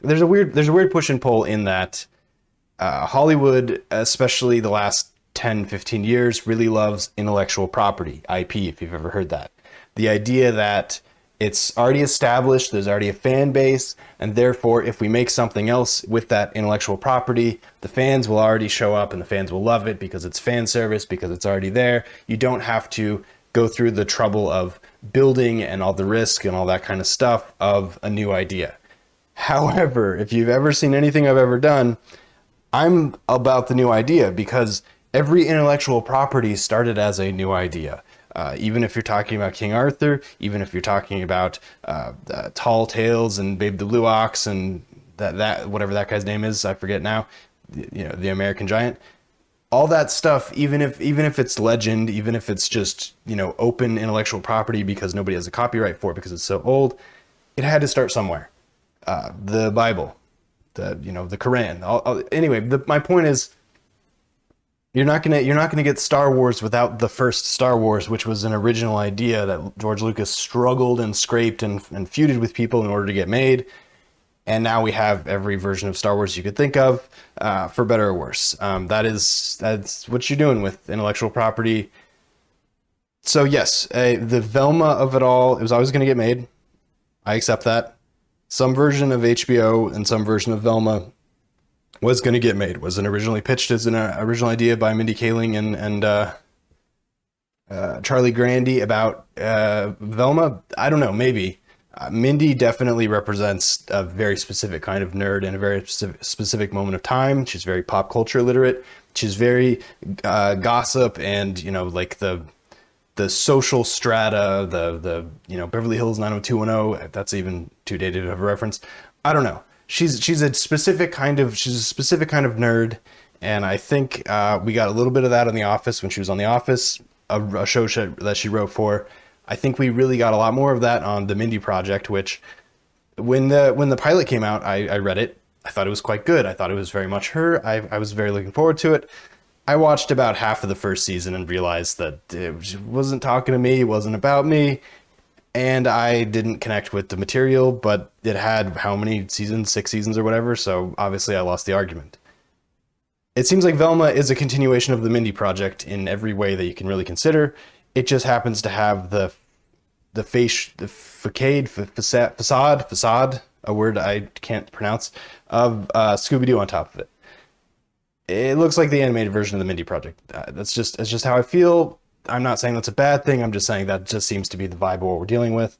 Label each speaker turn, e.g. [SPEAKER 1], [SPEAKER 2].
[SPEAKER 1] there's a weird push and pull in that Hollywood, especially the last 10, 15 years, really loves intellectual property, IP, if you've ever heard that. The idea that it's already established, there's already a fan base, and therefore if we make something else with that intellectual property, the fans will already show up and the fans will love it because it's fan service, because it's already there. You don't have to go through the trouble of building and all the risk and all that kind of stuff of a new idea. However, if you've ever seen anything I've ever done, I'm about the new idea because every intellectual property started as a new idea. Even if you're talking about King Arthur, even if you're talking about Tall Tales and Babe the Blue Ox and that whatever that guy's name is, I forget now, the American Giant, all that stuff, even if it's legend, even if it's just, open intellectual property because nobody has a copyright for it because it's so old, it had to start somewhere. The Bible, the Quran. Anyway, my point is, you're not gonna get Star Wars without the first Star Wars, which was an original idea that George Lucas struggled and scraped and feuded with people in order to get made. And now we have every version of Star Wars you could think of, for better or worse. That's what you're doing with intellectual property. So yes, the Velma of it all, it was always going to get made. I accept that. Some version of HBO and some version of Velma was going to get made. Wasn't originally pitched as an original idea by Mindy Kaling and Charlie Grandy about Velma. I don't know, maybe. Mindy definitely represents a very specific kind of nerd in a very specific moment of time. She's very pop culture literate. She's very gossip and, like the social strata, the Beverly Hills 90210. That's even too dated of a reference. I don't know. She's a specific kind of nerd, and I think we got a little bit of that on The Office when she was on The Office, a show that she wrote for. I think we really got a lot more of that on the Mindy Project, which when the pilot came out, I read it. I thought it was quite good. I thought it was very much her. I was very looking forward to it. I watched about half of the first season and realized that it wasn't talking to me, it wasn't about me, and I didn't connect with the material, but it had how many seasons? 6 seasons or whatever, so obviously I lost the argument. It seems like Velma is a continuation of the Mindy Project in every way that you can really consider. It just happens to have the facade, a word I can't pronounce, of Scooby-Doo on top of it. It looks like the animated version of the Mindy Project. That's just how I feel. I'm not saying that's a bad thing. I'm just saying that just seems to be the vibe of what we're dealing with.